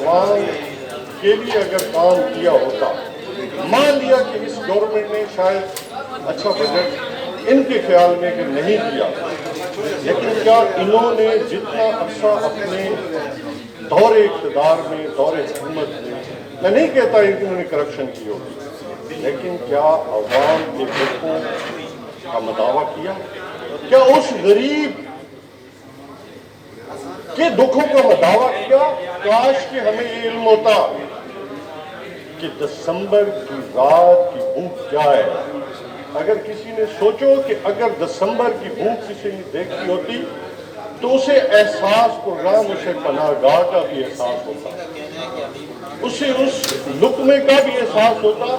عوام کے لیے اگر کام کیا ہوتا، مان لیا کہ اس گورنمنٹ نے شاید اچھا بجٹ ان کے خیال میں کہ نہیں دیا، لیکن کیا انہوں نے جتنا عرصہ اپنے دور اقتدار میں، دور حکومت میں نہیں کہتا کہ انہوں نے کرپشن کی ہوگی، لیکن کیا عوام کے دکھوں کا مداوع کیا؟ کیا اس غریب کے دکھوں کا مداوع کیا؟ کاش کہ ہمیں یہ علم ہوتا کہ دسمبر کی رات کی بھوک کیا ہے۔ اگر کسی نے سوچو کہ اگر دسمبر کی بھوک کسی نے دیکھی ہوتی تو اسے احساس پروگرام، اسے پناہ گاہ کا بھی احساس ہوتا، اسے اس لقمے کا بھی احساس ہوتا۔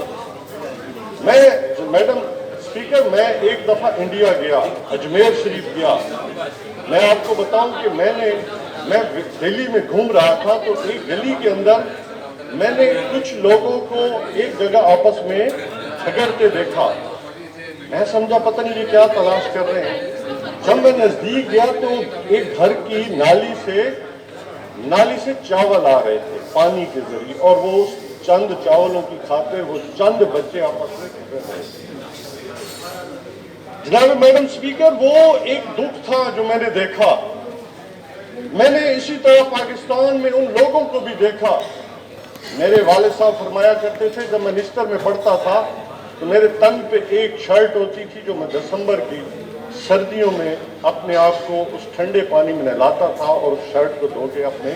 میڈم اسپیکر، میں ایک دفعہ انڈیا گیا، اجمیر شریف گیا۔ میں آپ کو بتاؤں کہ میں دہلی میں گھوم رہا تھا تو ایک گلی کے اندر میں نے کچھ لوگوں کو ایک جگہ آپس میں جھگڑتے دیکھا۔ میں سمجھا پتہ نہیں یہ کیا تلاش کر رہے ہیں۔ جب میں نزدیک گیا تو ایک گھر کی نالی سے چاول آ رہے تھے پانی کے ذریعے، اور وہ چند چاولوں کی خاطر وہ چند بچے آپس میں جھگڑ رہے تھے۔ جناب میڈم اسپیکر، وہ ایک دکھ تھا جو میں نے دیکھا۔ میں نے اسی طرح پاکستان میں ان لوگوں کو بھی دیکھا۔ میرے والد صاحب فرمایا کرتے تھے جب میں نشتر میں پڑھتا تھا تو میرے تن پہ ایک شرٹ ہوتی تھی جو میں دسمبر کی سردیوں میں اپنے آپ کو اس ٹھنڈے پانی میں نہلاتا تھا اور اس شرٹ کو دھو کے اپنے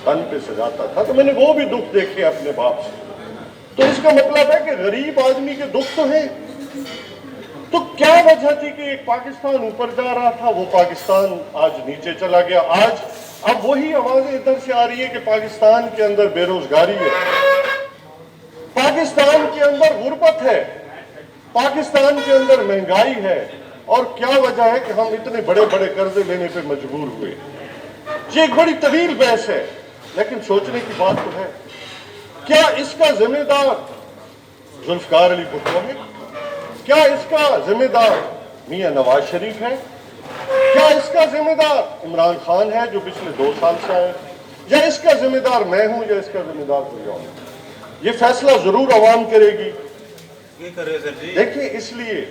تن پہ سجاتا تھا۔ تو میں نے وہ بھی دکھ دیکھے اپنے باپ سے۔ تو اس کا مطلب ہے کہ غریب آدمی کے دکھ تو ہیں۔ تو کیا وجہ تھی کہ ایک پاکستان اوپر جا رہا تھا، وہ پاکستان آج نیچے چلا گیا؟ اب وہی آوازیں ادھر سے آ رہی ہے کہ پاکستان کے اندر بے روزگاری ہے، پاکستان کے اندر غربت ہے، پاکستان کے اندر مہنگائی ہے، اور کیا وجہ ہے کہ ہم اتنے بڑے بڑے قرضے لینے پہ مجبور ہوئے؟ یہ ایک بڑی طویل بحث ہے، لیکن سوچنے کی بات تو ہے۔ کیا اس کا ذمہ دار ذوالفقار علی بھٹو ہے؟ کیا اس کا ذمہ دار میاں نواز شریف ہے؟ کیا اس کا ذمہ دار عمران خان ہے جو پچھلے 2 سال سے آئے؟ یا اس کا ذمہ دار میں ہوں یا اس کا ذمہ دار کوئی اور؟ یہ فیصلہ ضرور عوام کرے گی۔ دیکھیں، اس لیے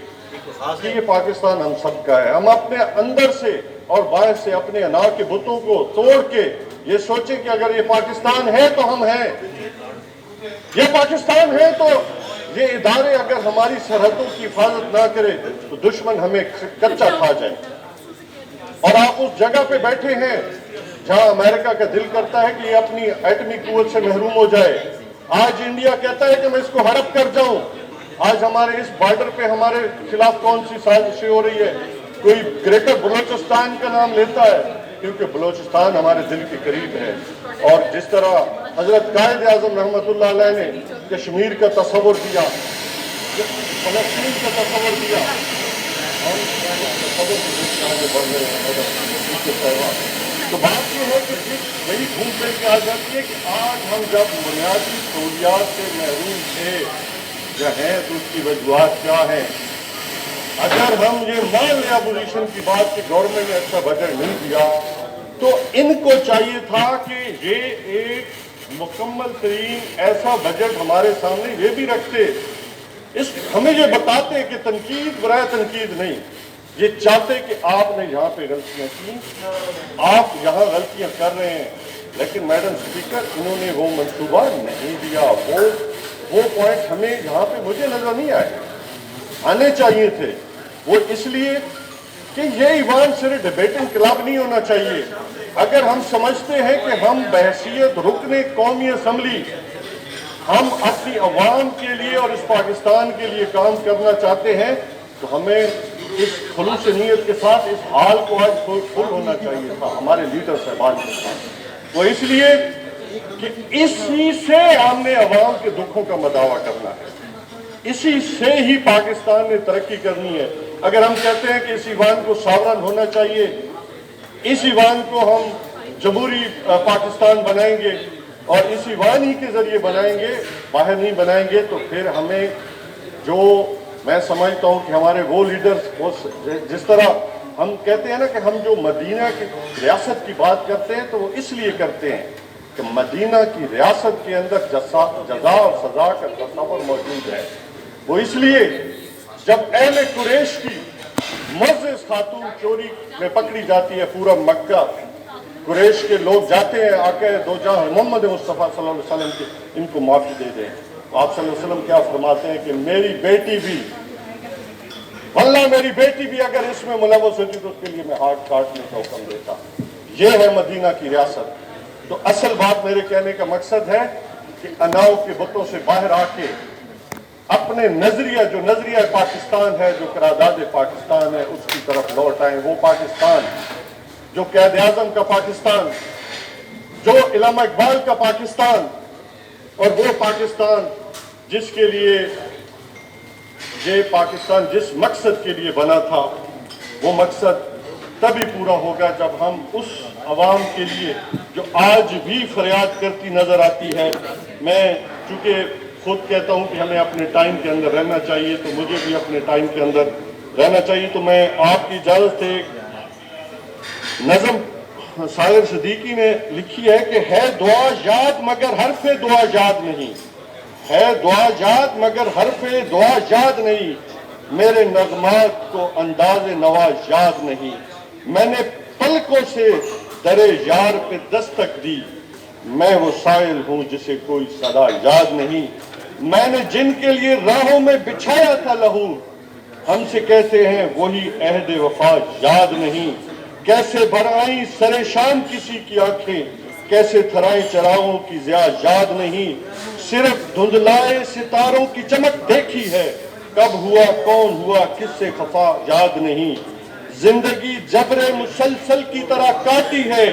کہ یہ پاکستان ہم سب کا ہے۔ ہم اپنے اندر سے اور باہر سے اپنے انا کے بتوں کو توڑ کے یہ سوچیں کہ اگر یہ پاکستان ہے تو ہم ہیں، یہ پاکستان ہے تو یہ ادارے اگر ہماری سرحدوں کی حفاظت نہ کرے تو دشمن ہمیں کچا کھا جائے۔ اور آپ اس جگہ پہ بیٹھے ہیں جہاں امریکہ کا دل کرتا ہے کہ یہ اپنی ایٹمی قوت سے محروم ہو جائے۔ آج انڈیا کہتا ہے کہ میں اس کو ہڑپ کر جاؤں۔ آج ہمارے اس بارڈر پہ ہمارے خلاف کون سی سازشیں ہو رہی ہے؟ کوئی گریٹر بلوچستان کا نام لیتا ہے کیونکہ بلوچستان ہمارے دل کے قریب ہے۔ اور جس طرح حضرت قائد اعظم رحمۃ اللہ علیہ نے کشمیر کا تصور دیا، فلسطین کا تصور دیا، تو بات یہ ہے کہ وہی گھوم پھر کے آ جاتی ہے کہ آج ہم جب بنیادی سہولیات سے محروم تھے یا ہیں تو اس کی وجوہات کیا ہیں؟ اگر ہم یہ مان لیں اپوزیشن کی بات کہ گورنمنٹ نے اچھا بجٹ نہیں دیا تو ان کو چاہیے تھا کہ یہ ایک مکمل ترین ایسا بجٹ ہمارے سامنے یہ بھی رکھتے، ہمیں یہ بتاتے کہ تنقید برائے تنقید نہیں، یہ چاہتے کہ آپ نے یہاں پہ غلطیاں کی، آپ یہاں غلطیاں کر رہے ہیں، لیکن میڈم اسپیکر انہوں نے وہ منصوبہ نہیں دیا۔ وہ پوائنٹ ہمیں یہاں پہ مجھے نظر نہیں آنے چاہیے تھے۔ وہ اس لیے کہ یہ ایوان صرف ڈیبیٹنگ کلب نہیں ہونا چاہیے۔ اگر ہم سمجھتے ہیں کہ ہم بحیثیت رکن قومی اسمبلی ہم اپنی عوام کے لیے اور اس پاکستان کے لیے کام کرنا چاہتے ہیں تو ہمیں اس خلوص نیت کے ساتھ اس حال کو آج کھل ہونا چاہیے تھا ہمارے لیڈر صاحبان کے ساتھ۔ وہ اس لیے کہ اسی سے ہم نے عوام کے دکھوں کا مداوع کرنا ہے، اسی سے ہی پاکستان نے ترقی کرنی ہے۔ اگر ہم کہتے ہیں کہ اس ایوان کو ساورن ہونا چاہیے، اس ایوان کو ہم جمہوری پاکستان بنائیں گے اور اس ایوان ہی کے ذریعے بنائیں گے، باہر نہیں بنائیں گے، تو پھر ہمیں جو میں سمجھتا ہوں کہ ہمارے وہ لیڈرز جس طرح ہم کہتے ہیں نا کہ ہم جو مدینہ کی ریاست کی بات کرتے ہیں تو وہ اس لیے کرتے ہیں کہ مدینہ کی ریاست کے اندر جزا اور سزا کا تصور موجود ہے۔ وہ اس لیے جب اہل قریش کی معزز خاتون چوری میں پکڑی جاتی ہے، پورا مکہ قریش کے لوگ جاتے ہیں، آقا دو جہاں محمد مصطفیٰ صلی اللہ علیہ وسلم کی ان کو معافی دے دیں، آپ صلی اللہ علیہ وسلم کیا فرماتے ہیں کہ میری بیٹی بھی، واللہ میری بیٹی بھی اگر اس میں ملوث ہوتی تو اس کے لیے میں ہاتھ کاٹنے کا حکم دیتا۔ یہ ہے مدینہ کی ریاست۔ تو اصل بات میرے کہنے کا مقصد ہے کہ اناؤ کے بتوں سے باہر آ کے اپنے جو نظریہ پاکستان ہے، جو قرارداد پاکستان ہے، اس کی طرف لوٹ آئیں۔ وہ پاکستان جو قائد اعظم کا پاکستان، جو علامہ اقبال کا پاکستان، اور وہ پاکستان جس کے لیے یہ پاکستان جس مقصد کے لیے بنا تھا، وہ مقصد تبھی پورا ہوگا جب ہم اس عوام کے لیے جو آج بھی فریاد کرتی نظر آتی ہے۔ میں چونکہ خود کہتا ہوں کہ ہمیں اپنے ٹائم کے اندر رہنا چاہیے، تو مجھے بھی اپنے ٹائم کے اندر رہنا چاہیے، تو میں آپ کی اجازت سے نظم ساغر صدیقی نے لکھی ہے کہ ہے دعا یاد مگر حرف دعا یاد نہیں، ہے دعا یاد مگر حرف دعا یاد نہیں، میرے نغمات کو انداز نوا یاد نہیں، میں نے پلکوں سے در یار پہ دستک دی، میں وہ سائل ہوں جسے کوئی صدا یاد نہیں، میں نے جن کے لیے راہوں میں بچھایا تھا لہو، ہم سے کہتے ہیں وہی عہد وفا یاد نہیں، کیسے بھرائیں سر شام کسی کی آنکھیں، کیسے تھرائیں چراغوں کی ضیاء یاد نہیں، صرف دھندلائے ستاروں کی چمک دیکھی ہے، کب ہوا کون ہوا کس سے خفا یاد نہیں، زندگی جبر مسلسل کی طرح کاٹی ہے،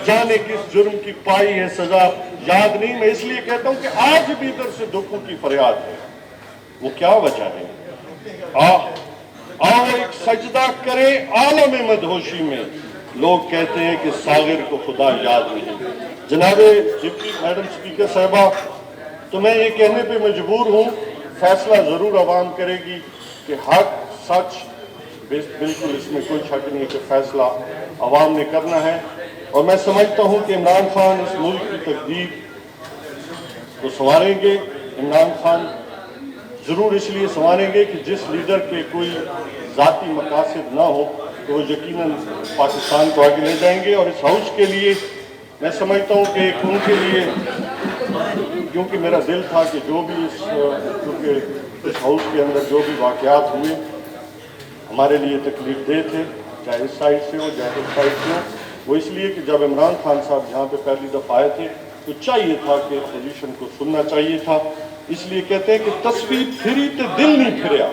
جانے کس جرم کی پائی ہے سزا یاد نہیں۔ میں اس لیے کہتا ہوں کہ آج بھی ادھر سے دکھوں کی فریاد ہے، وہ کیا وجہ ہے؟ آؤ ایک سجدہ کریں عالم مدہوشی میں، لوگ کہتے ہیں کہ ساغر کو خدا یاد نہیں۔ جناب ڈپٹی میڈم اسپیکر صاحبہ، تو میں یہ کہنے پہ مجبور ہوں، فیصلہ ضرور عوام کرے گی کہ حق سچ، بالکل اس میں کوئی شک نہیں کہ فیصلہ عوام نے کرنا ہے، اور میں سمجھتا ہوں کہ عمران خان اس ملک کی تقدیر کو سنواریں گے۔ عمران خان ضرور اس لیے سنواریں گے کہ جس لیڈر کے کوئی ذاتی مقاصد نہ ہو تو وہ یقیناً پاکستان کو آگے لے جائیں گے، اور اس ہاؤس کے لیے میں سمجھتا ہوں کہ ان کے لیے، کیونکہ میرا دل تھا کہ جو بھی اس ہاؤس کے اندر جو بھی واقعات ہوئے ہمارے لیے تکلیف دہ تھے، چاہے اس سائڈ سے ہو چاہے اس سائڈ سے ہو، وہ اس لیے کہ جب عمران خان صاحب یہاں پہ پہلی دفعہ آئے تھے تو چاہیے تھا کہ اپوزیشن کو سننا چاہیے تھا۔ اس لیے کہتے ہیں کہ تسبیح پھری تے دل نہیں پھریا،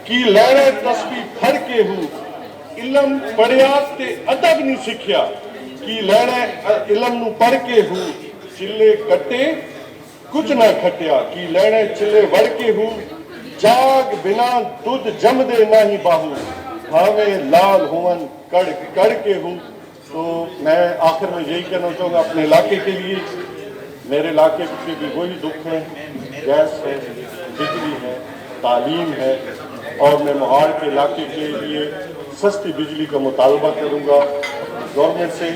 کی لینے تسبیح پھر کے ہوں، علم پڑھیا تے ادب نہیں سکھیا، کی لینے علم نو پڑھ کے ہوں، چلے کٹے کچھ نہ کھٹیا، کی لینے چلے وڑ کے ہوں، جاگ بنا دودھ جم دے نہ ہی باہو، بھاویں لال ہون کڑ کے ہوں۔ تو میں آخر میں یہی کہنا چاہوں گا اپنے علاقے کے لیے، میرے علاقے کے بھی وہی دکھ ہے، گیس ہے، بجلی ہے، تعلیم ہے، اور میں مہاڑ کے علاقے کے لیے سستی بجلی کا مطالبہ کروں گا گورنمنٹ سے،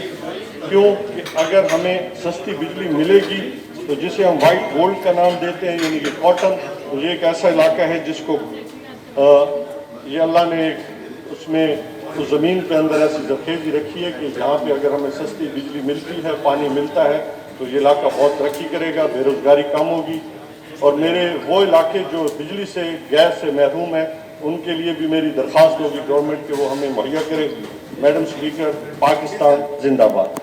کیونکہ اگر ہمیں سستی بجلی ملے گی تو جسے ہم وائٹ گولڈ کا نام دیتے ہیں، یعنی کہ کاٹن، تو یہ ایک ایسا علاقہ ہے جس کو یہ اللہ نے اس میں اس زمین کے اندر ایسی زرخیزی رکھی ہے کہ جہاں پہ اگر ہمیں سستی بجلی ملتی ہے، پانی ملتا ہے، تو یہ علاقہ بہت ترقی کرے گا، بے روزگاری کم ہوگی، اور میرے وہ علاقے جو بجلی سے گیس سے محروم ہیں ان کے لیے بھی میری درخواست ہوگی گورنمنٹ کہ وہ ہمیں مہیا کرے۔ میڈم اسپیکر، پاکستان زندہ باد۔